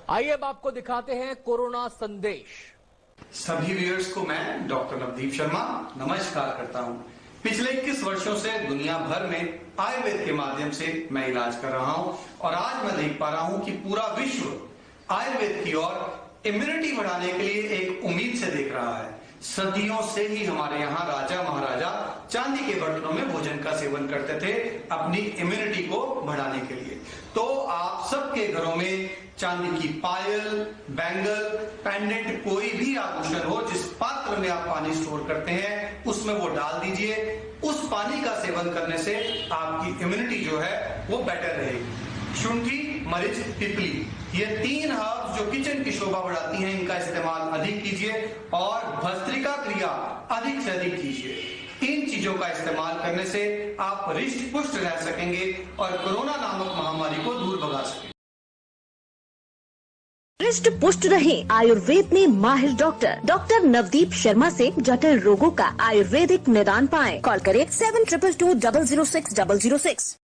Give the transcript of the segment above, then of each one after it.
आइए अब आपको दिखाते हैं कोरोना संदेश। सभी व्यूअर्स को मैं डॉक्टर नवदीप शर्मा नमस्कार करता हूं। पिछले 21 वर्षों से दुनिया भर में आयुर्वेद के माध्यम से मैं इलाज कर रहा हूं और आज मैं देख पा रहा हूं कि पूरा विश्व आयुर्वेद की ओर इम्यूनिटी बढ़ाने के लिए एक उम्मीद से देख रहा है। सदियों से ही हमारे यहाँ राजा महाराजा चांदी के बर्तनों में भोजन का सेवन करते थे अपनी इम्यूनिटी को बढ़ाने के लिए। तो आप सबके घरों में चांदी की पायल, बैंगल, पेंडेंट, कोई भी आभूषण हो, जिस पात्र में आप पानी स्टोर करते हैं उसमें वो डाल दीजिए। उस पानी का सेवन करने से आपकी इम्यूनिटी जो है वो बेटर रहेगी। शुंठी, मरीच, पिपली, ये 3 हर्ब्स जो किचन की शोभा बढ़ाती हैं, इनका इस्तेमाल अधिक कीजिए और भस्त्रिका क्रिया अधिक से अधिक कीजिए। इन चीजों का इस्तेमाल करने से आप हृष्ट पुष्ट रह सकेंगे और कोरोना नामक महामारी को दूर भगा सकेंगे। हृष्ट पुष्ट रहे आयुर्वेद में माहिर डॉक्टर नवदीप शर्मा से जटिल रोगों का आयुर्वेदिक निदान पाएं। कॉल करें 7222006006।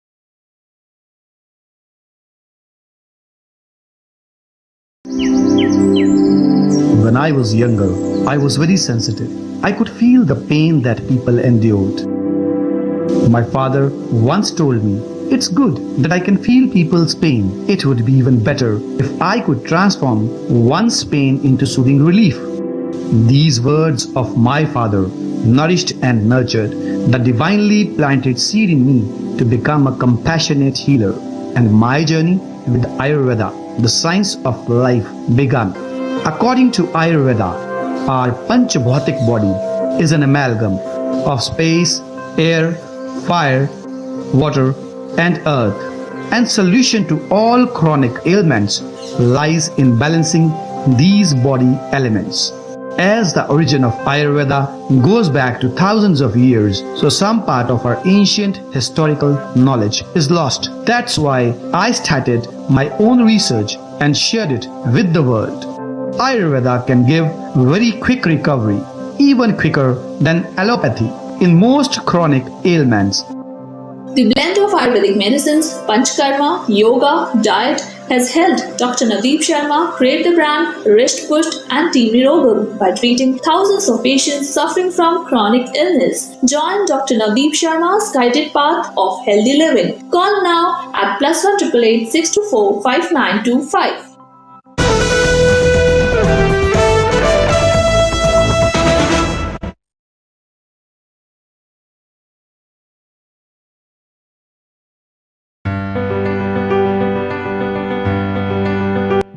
When I was younger, I was very sensitive. I could feel the pain that people endured. My father once told me, "It's good that I can feel people's pain. It would be even better if I could transform one's pain into soothing relief." These words of my father nourished and nurtured the divinely planted seed in me to become a compassionate healer. And my journey with Ayurveda, the science of life, began. According to Ayurveda, our Panchabhautik body is an amalgam of space, air, fire, water and earth, and solution to all chronic ailments lies in balancing these body elements. As the origin of Ayurveda goes back to thousands of years, so some part of our ancient historical knowledge is lost. That's why I started my own research and shared it with the world. Ayurveda can give very quick recovery, even quicker than allopathy, in most chronic ailments. The blend of Ayurvedic medicines, Panchkarma, yoga, diet has helped Dr. Navdeep Sharma create the brand Risht Pusht and Team Nirogam by treating thousands of patients suffering from chronic illness. Join Dr. Navdeep Sharma's guided path of healthy living. Call now at +1 888 624 5925.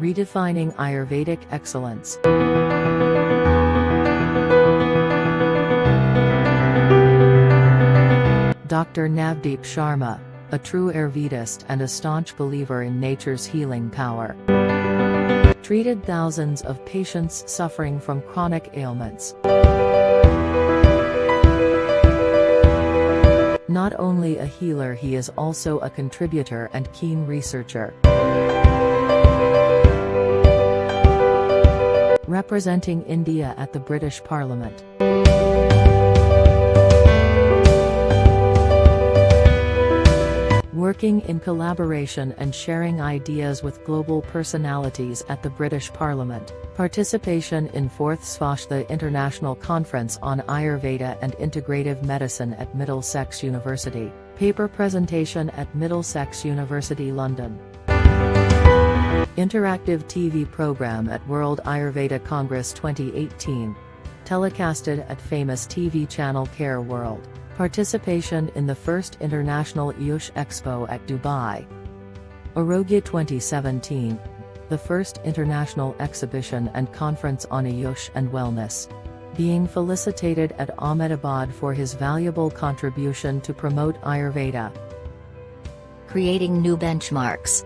Redefining Ayurvedic excellence. Dr. Navdeep Sharma, a true Ayurvedist and a staunch believer in nature's healing power, treated thousands of patients suffering from chronic ailments. Not only a healer, he is also a contributor and keen researcher. Representing India at the British Parliament. Working in collaboration and sharing ideas with global personalities at the British Parliament. Participation in 4th Svashtha International Conference on Ayurveda and Integrative Medicine at Middlesex University. Paper presentation at Middlesex University, London. Interactive TV program at World Ayurveda Congress 2018. Telecasted at famous TV channel Care World. Participation in the first International Ayush Expo at Dubai. Arogya 2017. The first international exhibition and conference on Ayush and wellness. Being felicitated at Ahmedabad for his valuable contribution to promote Ayurveda. Creating new benchmarks.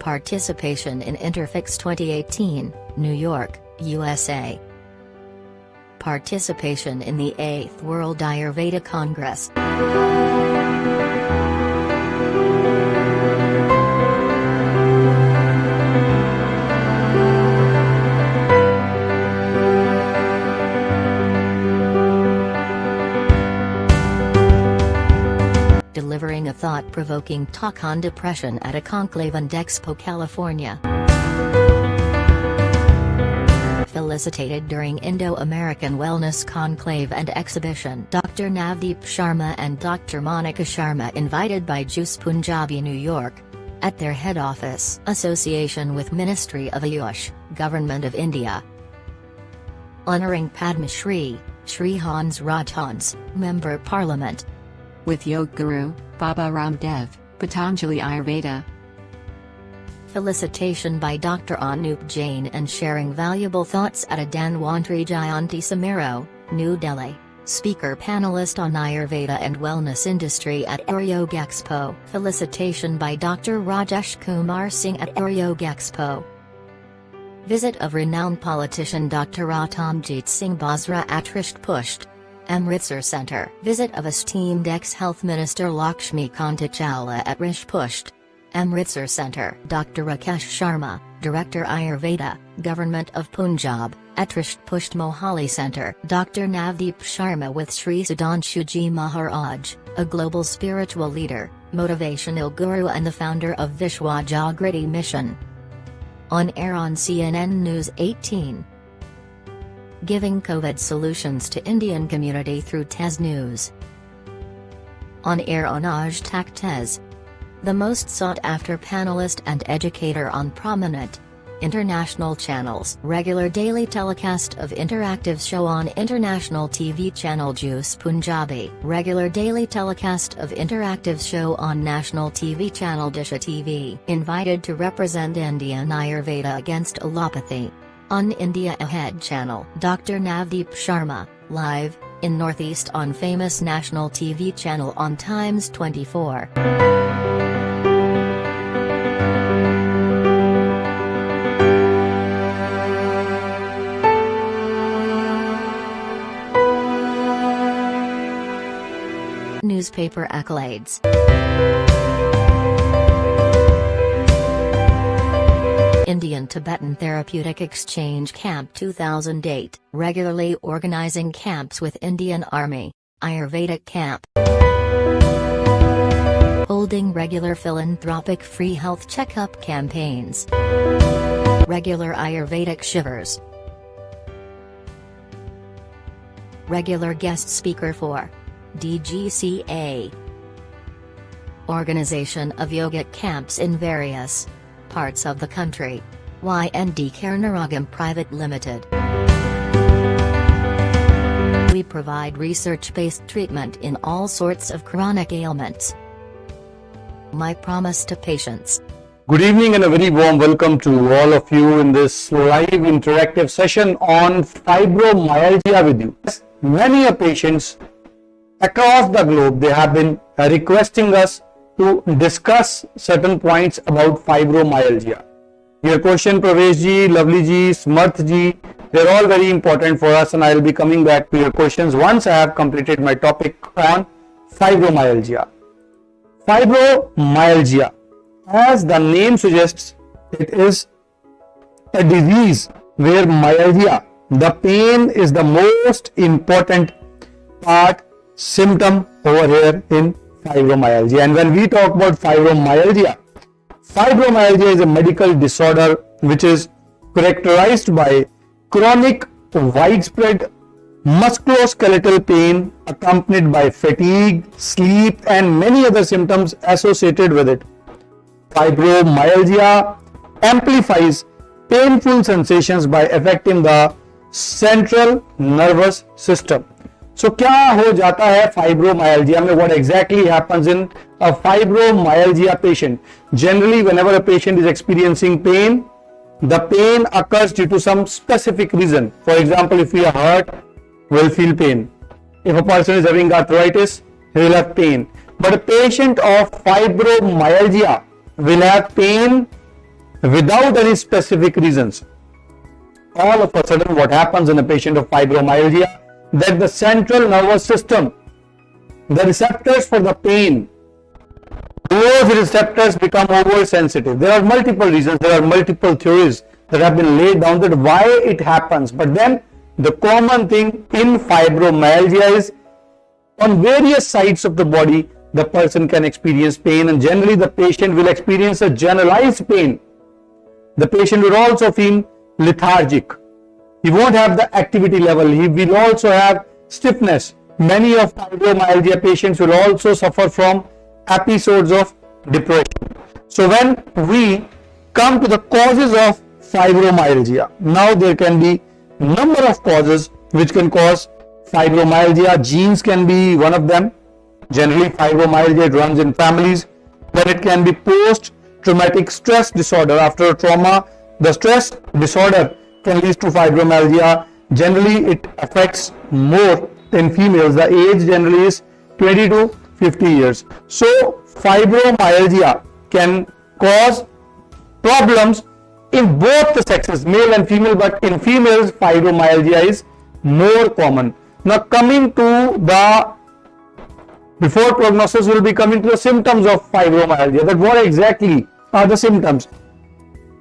Participation in Interfix 2018, New York, USA. Participation in the 8th World Ayurveda Congress. Delivering a thought-provoking talk on depression at a conclave in Expo, California. felicitated during Indo-American Wellness Conclave and Exhibition. Dr. Navdeep Sharma and Dr. Monica Sharma invited by Juice Punjabi, New York, at their head office. Association with Ministry of Ayush, Government of India. Honoring Padma Shri, Shri Hans Rajhans, Member Parliament. With Yoga Guru, Baba Ramdev, Patanjali Ayurveda. Felicitation by Dr. Anup Jain and sharing valuable thoughts at a Dhanwantri Jayanti Samaro, New Delhi. Speaker panelist on Ayurveda and Wellness Industry at Ayurveda Expo. Felicitation by Dr. Rajesh Kumar Singh at Ayurveda Expo. Visit of renowned politician Dr. Ratamjit Singh Basra at Risht Pusht, Amritsar Centre. Visit of esteemed ex-Health Minister Lakshmi Kanta Chawla at Risht Pusht, Amritsar Centre. Dr. Rakesh Sharma, Director Ayurveda, Government of Punjab, at Risht Pusht Mohali Centre. Dr. Navdeep Sharma with Sri Sudhanshuji Maharaj, a global spiritual leader, motivational guru and the founder of Vishwa Jagriti Mission. On air on CNN News 18. Giving COVID solutions to Indian community through Tez News. On air on Aaj Tak Tez. The most sought-after panelist and educator on prominent international channels. Regular daily telecast of interactive show on international TV channel Juice Punjabi. Regular daily telecast of interactive show on national TV channel Disha TV. Invited to represent Indian Ayurveda against allopathy. On India Ahead channel. Dr. Navdeep Sharma, live, in Northeast on famous national TV channel on Times 24. Newspaper accolades. Indian-Tibetan Therapeutic Exchange Camp 2008, regularly organizing camps with Indian Army, Ayurvedic camp. Holding regular philanthropic free health checkup campaigns. Regular Ayurvedic shivers. Regular guest speaker for DGCA. Organization of yogic camps in various parts of the country. YND Karnaragam Private Limited. We provide research-based treatment in all sorts of chronic ailments. My promise to patients. Good evening and a very warm welcome to all of you in this live interactive session on fibromyalgia with you. Many patients across the globe, they have been requesting us to discuss certain points about fibromyalgia. Your question, Pravesh ji, Lovely ji, Smarth ji, they're all very important for us, and I'll be coming back to your questions once I have completed my topic on fibromyalgia. Fibromyalgia, as the name suggests, it is a disease where myalgia, the pain, is the most important symptom over here in fibromyalgia. And when we talk about fibromyalgia is a medical disorder which is characterized by chronic widespread musculoskeletal pain accompanied by fatigue, sleep and many other symptoms associated with it. Fibromyalgia amplifies painful sensations by affecting the central nervous system. So क्या हो जाता है fibromyalgia में? What exactly happens in a fibromyalgia patient? Generally, whenever a patient is experiencing pain, the pain occurs due to some specific reason. For example, if we are hurt, we'll feel pain. If a person is having arthritis, he will have pain. But a patient of fibromyalgia will have pain without any specific reasons. All of a sudden, what happens in a patient of fibromyalgia? That the central nervous system, the receptors for the pain, those receptors become oversensitive. There are multiple reasons, there are multiple theories that have been laid down that why it happens. But then the common thing in fibromyalgia is on various sides of the body, the person can experience pain, and generally the patient will experience a generalized pain. The patient will also feel lethargic. He won't have the activity level. He will also have stiffness. Many of fibromyalgia patients will also suffer from episodes of depression. So when we come to the causes of fibromyalgia, now there can be number of causes which can cause fibromyalgia. Genes can be one of them. Generally fibromyalgia, it runs in families. Then it can be post-traumatic stress disorder. After a trauma, the stress disorder can lead to fibromyalgia. Generally it affects more in females. The age generally is 20 to 50 years. So fibromyalgia can cause problems in both the sexes, male and female, but in females fibromyalgia is more common. Now coming to the before prognosis, will be coming to the symptoms of fibromyalgia. That what exactly are the symptoms?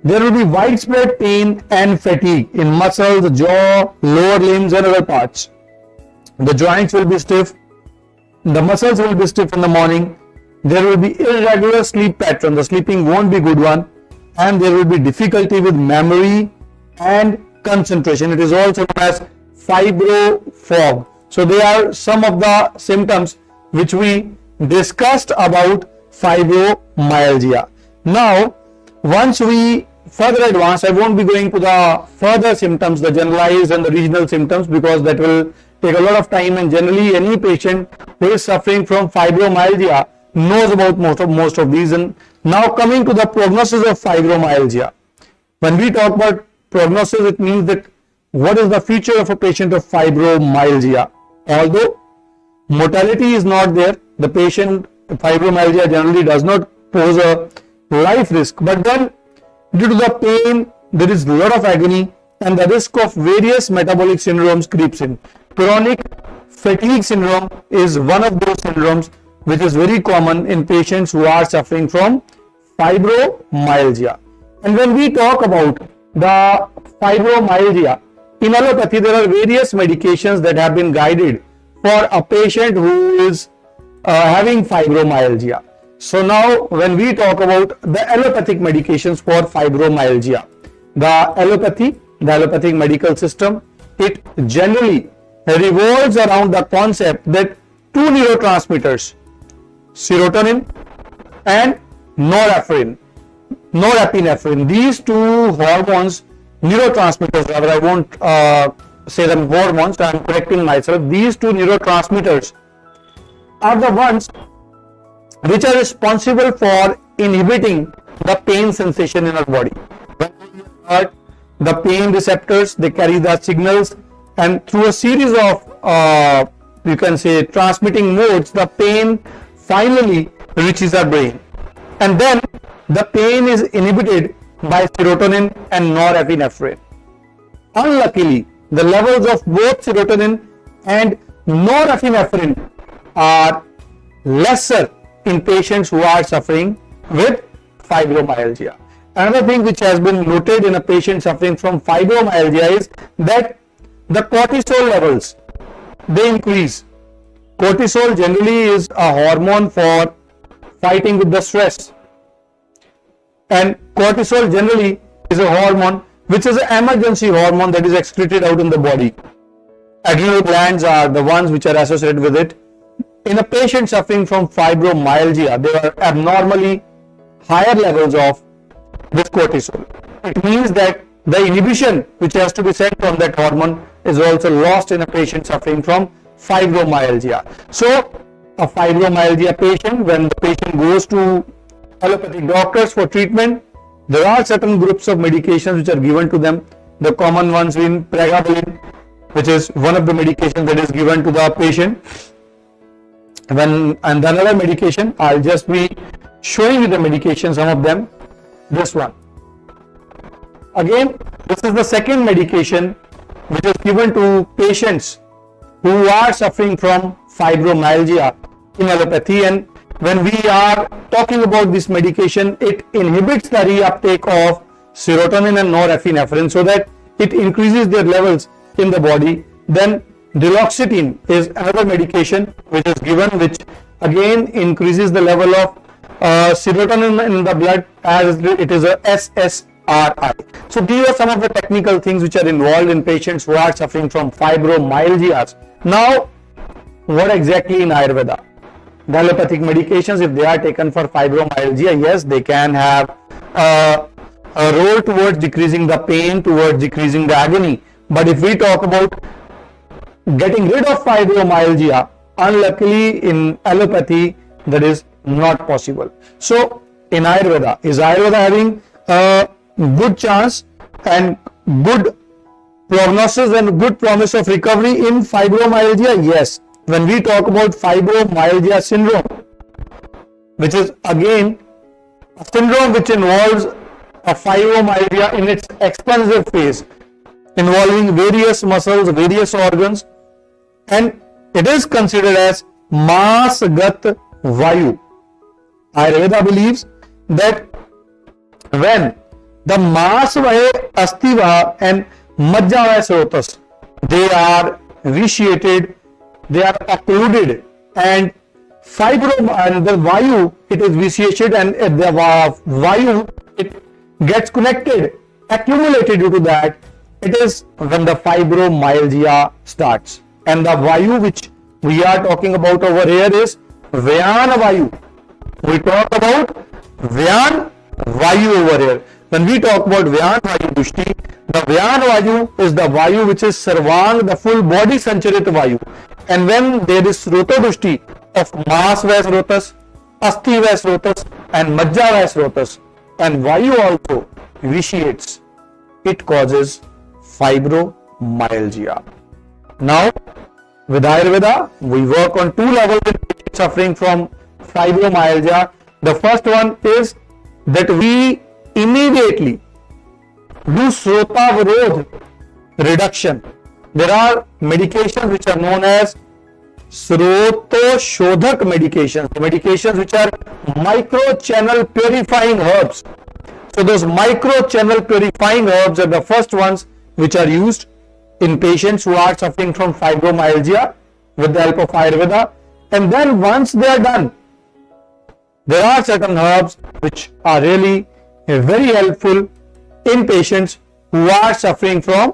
There will be widespread pain and fatigue in muscles, jaw, lower limbs and other parts. The joints will be stiff. The muscles will be stiff in the morning. There will be irregular sleep pattern. The sleeping won't be good one. And there will be difficulty with memory and concentration. It is also known as fibro fog. So they are some of the symptoms which we discussed about fibromyalgia. Now, once we further advance, I won't be going to the further symptoms, the generalized and the regional symptoms, because that will take a lot of time, and generally any patient who is suffering from fibromyalgia knows about most of these. And now coming to the prognosis of fibromyalgia. When we talk about prognosis, it means that what is the future of a patient of fibromyalgia. Although mortality is not there, the patient fibromyalgia generally does not pose a life risk, but then due to the pain there is a lot of agony and the risk of various metabolic syndromes creeps in. Chronic fatigue syndrome is one of those syndromes which is very common in patients who are suffering from fibromyalgia. And when we talk about the fibromyalgia, in allopathy there are various medications that have been guided for a patient who is having fibromyalgia. So now when we talk about the allopathic medications for fibromyalgia, the allopathic medical system, it generally revolves around the concept that two neurotransmitters, serotonin and norepinephrine, these two hormones, neurotransmitters rather, I won't say them hormones, I am correcting myself, these two neurotransmitters are the ones which are responsible for inhibiting the pain sensation in our body. When we hurt, the pain receptors, they carry the signals, and through a series of you can say transmitting modes, the pain finally reaches our brain, and then the pain is inhibited by serotonin and norepinephrine. Unluckily, the levels of both serotonin and norepinephrine are lesser in patients who are suffering with fibromyalgia. Another thing which has been noted in a patient suffering from fibromyalgia is that the cortisol levels, they increase. Cortisol generally is a hormone for fighting with the stress, and cortisol generally is a hormone which is an emergency hormone that is excreted out in the body. Adrenal glands are the ones which are associated with it. In a patient suffering from fibromyalgia, there are abnormally higher levels of this cortisol. It means that the inhibition which has to be sent from that hormone is also lost in a patient suffering from fibromyalgia. So a fibromyalgia patient, when the patient goes to allopathic doctors for treatment, there are certain groups of medications which are given to them. The common ones being pregabalin, which is one of the medications that is given to the patient. And another medication, I'll just be showing you the medication, some of them. This one. Again, this is the second medication which is given to patients who are suffering from fibromyalgia in allopathy. And when we are talking about this medication, it inhibits the reuptake of serotonin and norepinephrine so that it increases their levels in the body. Then duloxetine is another medication which is given, which again increases the level of serotonin in the blood, as it is a SSRI RI. So these are some of the technical things which are involved in patients who are suffering from fibromyalgia. Now, what exactly in Ayurveda? The allopathic medications, if they are taken for fibromyalgia, yes, they can have a role towards decreasing the pain, towards decreasing the agony. But if we talk about getting rid of fibromyalgia, unluckily in allopathy, that is not possible. So in Ayurveda, is Ayurveda having a good chance and good prognosis and good promise of recovery in fibromyalgia? Yes. When we talk about fibromyalgia syndrome, which is again a syndrome which involves a fibromyalgia in its expansive phase, involving various muscles, various organs, and it is considered as Masgat Vayu. Ayurveda believes that when the Masvaya, Astiva and Majjavaya Srotas, they are vitiated, they are occluded, and and the Vayu, it is vitiated, and the Vayu, it gets connected, accumulated due to that, it is when the fibromyalgia starts. And the Vayu which we are talking about over here is Vyana Vayu. We talk about Vyan Vayu over here. When we talk about Vyan Vayu Dushti, the Vyan Vayu is the Vayu which is Sarvang, the full body Sancharit Vayu. And when there is Srota Dushti of Mas Vaisrotas, Asti Vaisrotas and Majja Vaisrotas, and Vayu also vitiates, it causes fibromyalgia. Now, with Ayurveda, we work on two levels in patients suffering from fibromyalgia. The first one is that we immediately do Srota Virodh reduction. There are medications which are known as Srotoshodhak medications, medications which are micro-channel purifying herbs. So those micro-channel purifying herbs are the first ones which are used in patients who are suffering from fibromyalgia with the help of Ayurveda. And then once they are done, there are certain herbs which are really very helpful in patients who are suffering from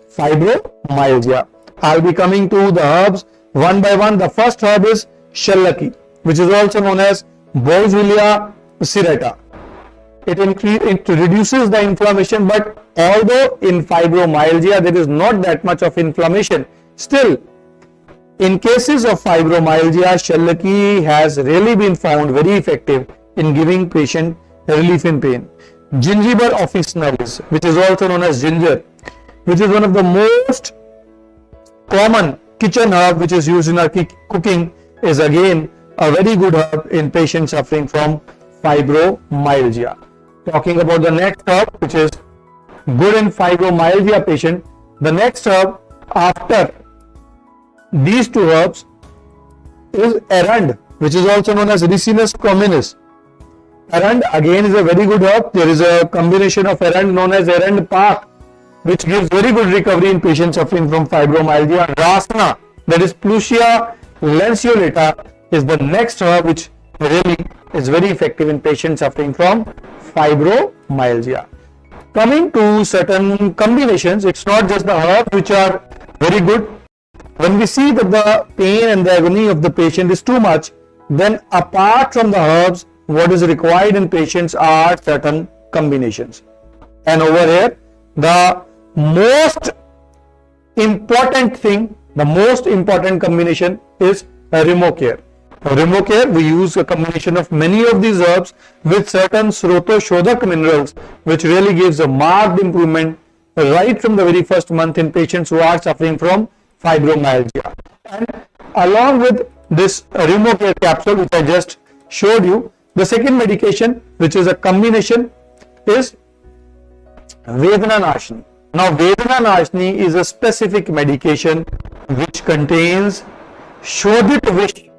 fibromyalgia. I'll be coming to the herbs one by one. The first herb is Shallaki, which is also known as Boswellia serrata. It reduces the inflammation, but although in fibromyalgia there is not that much of inflammation, still in cases of fibromyalgia, Shallaki has really been found very effective in giving patient relief in pain. Gingiber officinalis, which is also known as ginger, which is one of the most common kitchen herb which is used in our cooking, is again a very good herb in patients suffering from fibromyalgia. Talking about the next herb which is good in fibromyalgia patient, the next herb after these two herbs is Arand, which is also known as Ricinus communis. Arand again is a very good herb. There is a combination of Arand known as Arand Pak, which gives very good recovery in patients suffering from fibromyalgia. Rasna, that is Plusia lanceolata, is the next herb which really is very effective in patients suffering from fibromyalgia. Coming to certain combinations, it's not just the herbs which are very good. When we see that the pain and the agony of the patient is too much, then apart from the herbs, what is required in patients are certain combinations. And over here, the most important thing, the most important combination is Remocare. Remocare, we use a combination of many of these herbs with certain Srotoshodhak minerals, which really gives a marked improvement right from the very first month in patients who are suffering from fibromyalgia. And along with this Remocare capsule which I just showed you, the second medication which is a combination is Vedana Nashini. Now Vedana Nashini is a specific medication which contains Shodhit Vish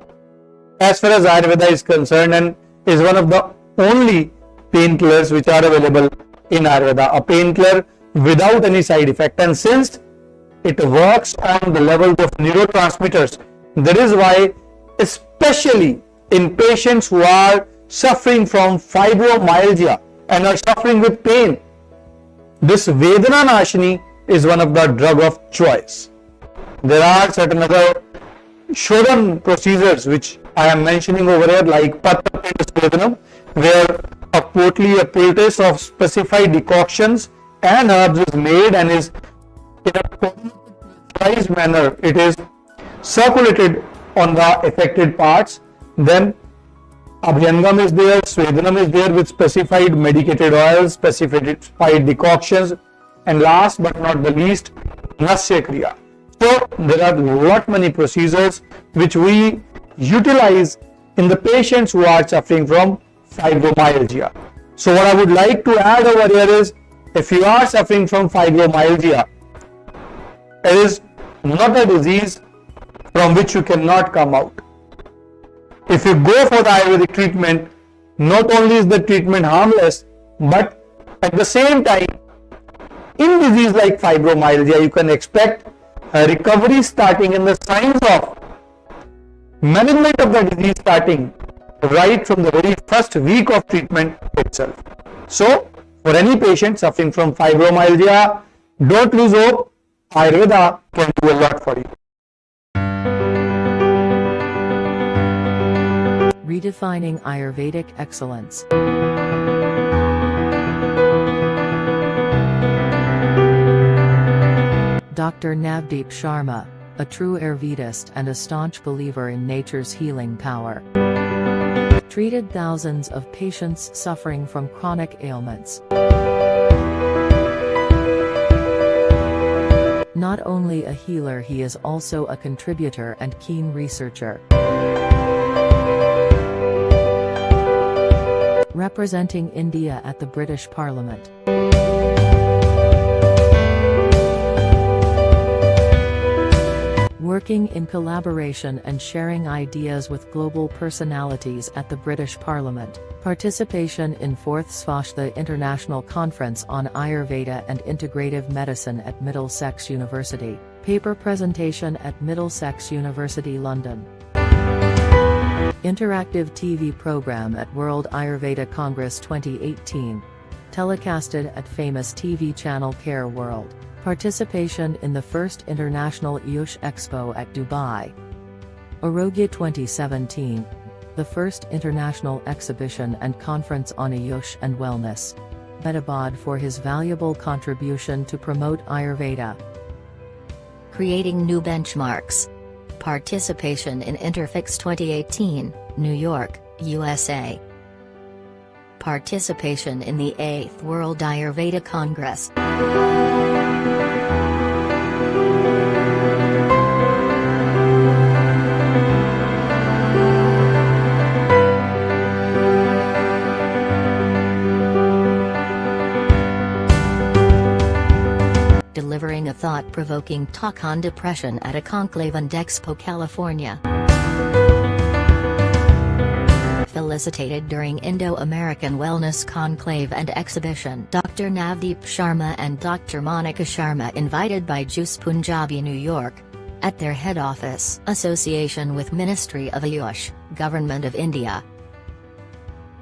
as far as Ayurveda is concerned, and is one of the only painkillers which are available in Ayurveda, a painkiller without any side effect. And since it works on the levels of neurotransmitters, that is why especially in patients who are suffering from fibromyalgia and are suffering with pain, this Vedana Nashini is one of the drug of choice. There are certain other Shodhan procedures which I am mentioning over here, like Patra Pindasodhanam, where a poultice of specified decoctions and herbs is made and is in a precise manner, it is circulated on the affected parts. Then Abhyangam is there, Swedanam is there with specified medicated oils, specified decoctions, and last but not the least, Nasya Kriya. So there are lot many procedures which we utilize in the patients who are suffering from fibromyalgia. So what I would like to add over here is, if you are suffering from fibromyalgia, it is not a disease from which you cannot come out. If you go for the Ayurvedic treatment, not only is the treatment harmless, but at the same time, in disease like fibromyalgia, you can expect a recovery starting in the signs of management of the disease starting right from the very first week of treatment itself. So, for any patient suffering from fibromyalgia, don't lose hope. Ayurveda can do a lot for you. Redefining Ayurvedic excellence. Dr. Navdeep Sharma, a true Ayurvedist and a staunch believer in nature's healing power, treated thousands of patients suffering from chronic ailments. Not only a healer, he is also a contributor and keen researcher. Representing India at the British Parliament. Working in collaboration and sharing ideas with global personalities at the British Parliament. Participation in 4th Svashtha International Conference on Ayurveda and Integrative Medicine at Middlesex University. Paper presentation at Middlesex University, London. Interactive TV program at World Ayurveda Congress 2018. Telecasted at famous TV channel Care World. Participation in the first International Ayush Expo at Dubai. Arogya 2017. The first international exhibition and conference on Ayush and wellness. Ahmedabad for his valuable contribution to promote Ayurveda. Creating new benchmarks. Participation in Interfix 2018, New York, USA. Participation in the 8th World Ayurveda Congress. Delivering a thought-provoking talk on depression at a conclave in Expo, California. Felicitated during Indo-American Wellness Conclave and Exhibition. Dr. Navdeep Sharma and Dr. Monica Sharma invited by Juice Punjabi, New York. At their head office. Association with Ministry of Ayush, Government of India.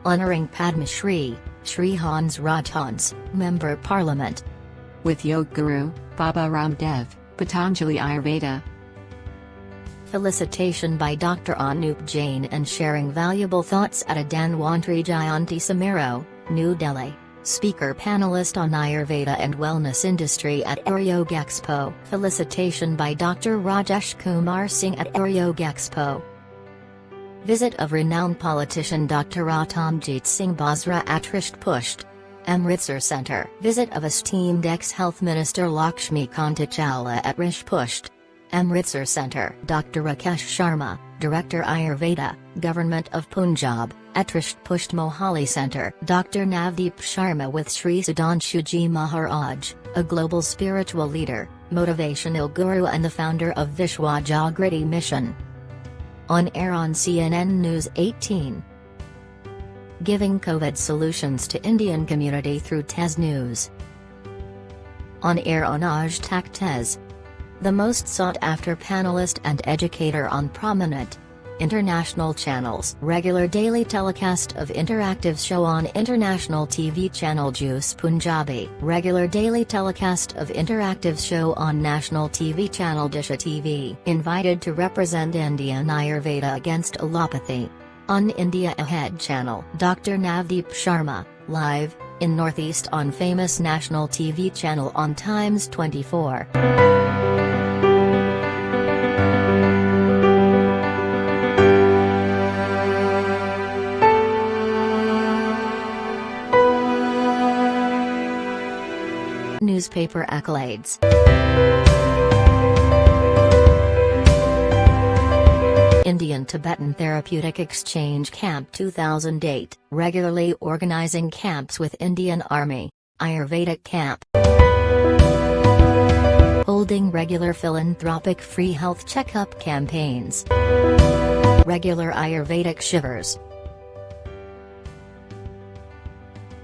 Honoring Padma Shri, Shri Hans Rajhans, Member Parliament. With Yoga Guru, Baba Ramdev, Patanjali Ayurveda. Felicitation by Dr. Anup Jain and sharing valuable thoughts at a Dhanwantri Jayanti Samaro, New Delhi. Speaker panelist on Ayurveda and Wellness Industry at Ayurveda Expo. Felicitation by Dr. Rajesh Kumar Singh at Ayurveda Expo. Visit of renowned politician Dr. Ratamjit Singh Basra at Risht Pusht, Amritsar Centre. Visit of esteemed ex-Health Minister Lakshmi Kanta Chawla at Risht Pusht, Amritsar Centre. Dr. Rakesh Sharma, Director Ayurveda, Government of Punjab, at Risht Pusht Mohali Centre. Dr. Navdeep Sharma with Sri Sudhanshuji Maharaj, a global spiritual leader, motivational guru and the founder of Vishwa Jagriti Mission. On air on CNN News 18. Giving COVID solutions to Indian community through Tez News. On air on Aaj Tak Tez. The most sought after panelist and educator on prominent International channels. Regular daily telecast of interactive show on international TV channel Juice Punjabi. Regular daily telecast of interactive show on national TV channel Disha TV. Invited to represent Indian Ayurveda against allopathy. On India Ahead channel. Dr. Navdeep Sharma, live, in Northeast on famous national TV channel on Times 24. Newspaper accolades. Indian-Tibetan Therapeutic Exchange Camp 2008, regularly organizing camps with Indian Army, Ayurvedic camp. Holding regular philanthropic free health checkup campaigns. Regular Ayurvedic shivers.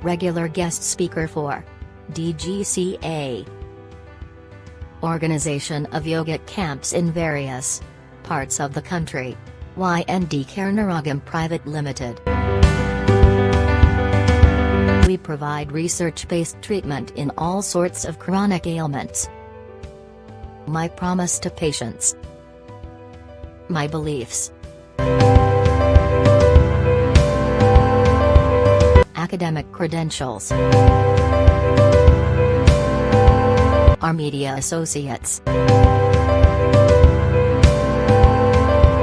Regular guest speaker for DGCA. Organization of yogic camps in various parts of the country. YND Karnaragam Private Limited. We provide research-based treatment in all sorts of chronic ailments. My promise to patients. My beliefs. Academic credentials. Our media associates.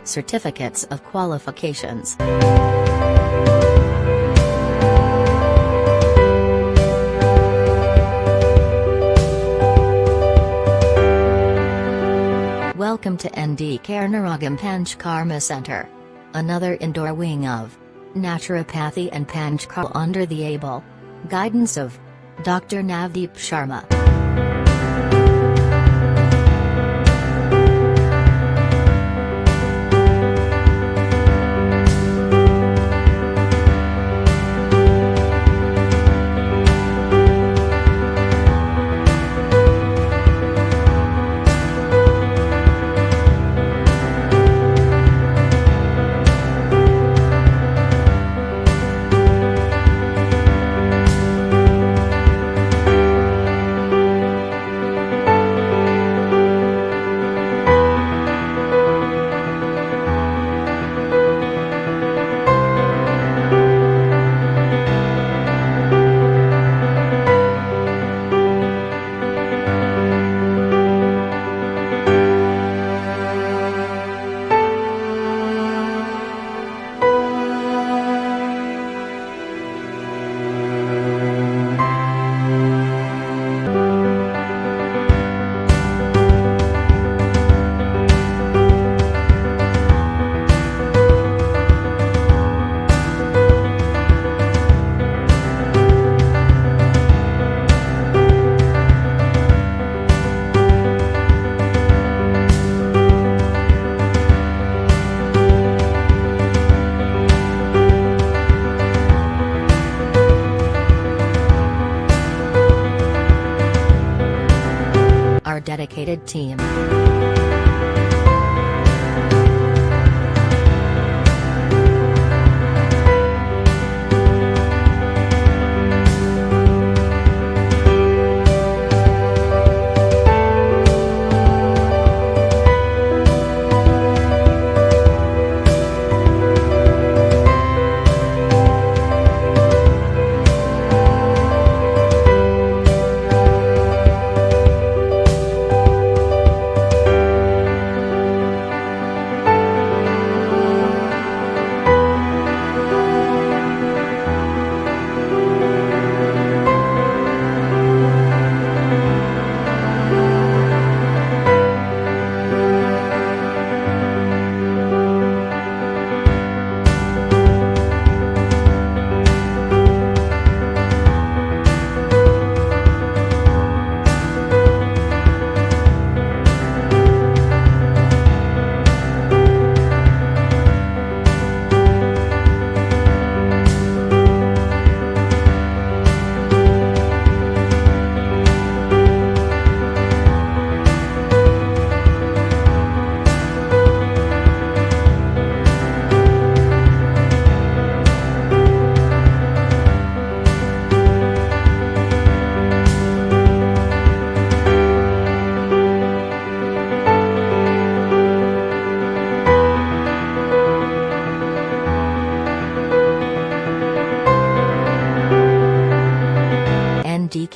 Certificates of qualifications. Welcome to ND Karnaragam Panchkarma Center. Another indoor wing of naturopathy and Panchkarma under the able guidance of Dr. Navdeep Sharma. Our dedicated team.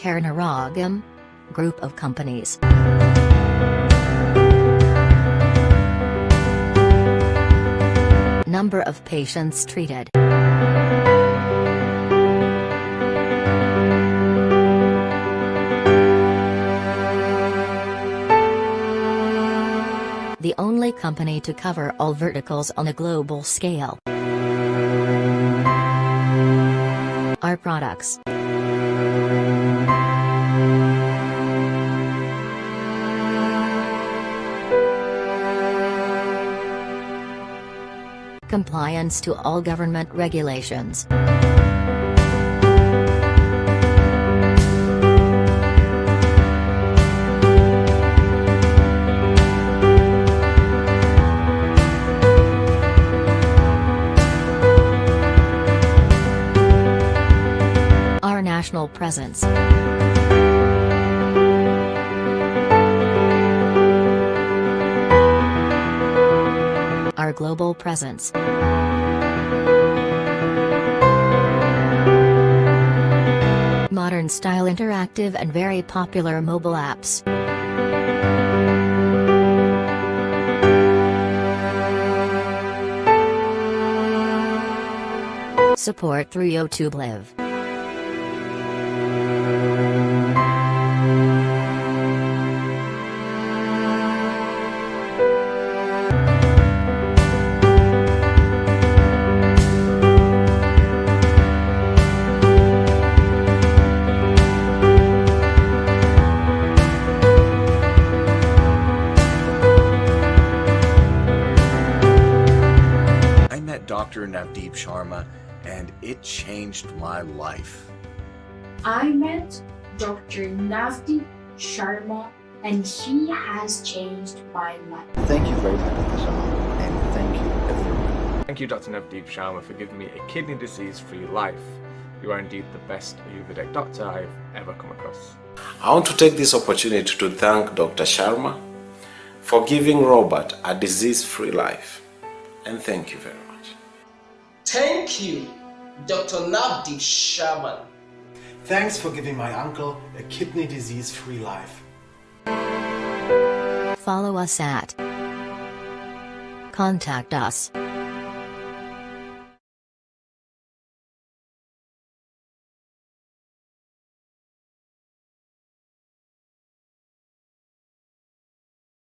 Karnaragam Group of companies. Number of patients treated. The only company to cover all verticals on a global scale. Our products. Compliance to all government regulations. Our national presence. Our global presence. Modern style interactive and very popular mobile apps. Support through YouTube Live. Dr. Navdeep Sharma, and it changed my life. I met Dr. Navdeep Sharma and he has changed my life. Thank you very much, Dr. Sharma, and thank you everyone. Thank you, Dr. Navdeep Sharma, for giving me a kidney disease-free life. You are indeed the best Ayurvedic doctor I've ever come across. I want to take this opportunity to thank Dr. Sharma for giving Robert a disease-free life. And thank you very much. Thank you, Dr. Navdeep Sharma. Thanks for giving my uncle a kidney disease-free life. Follow us at. Contact us.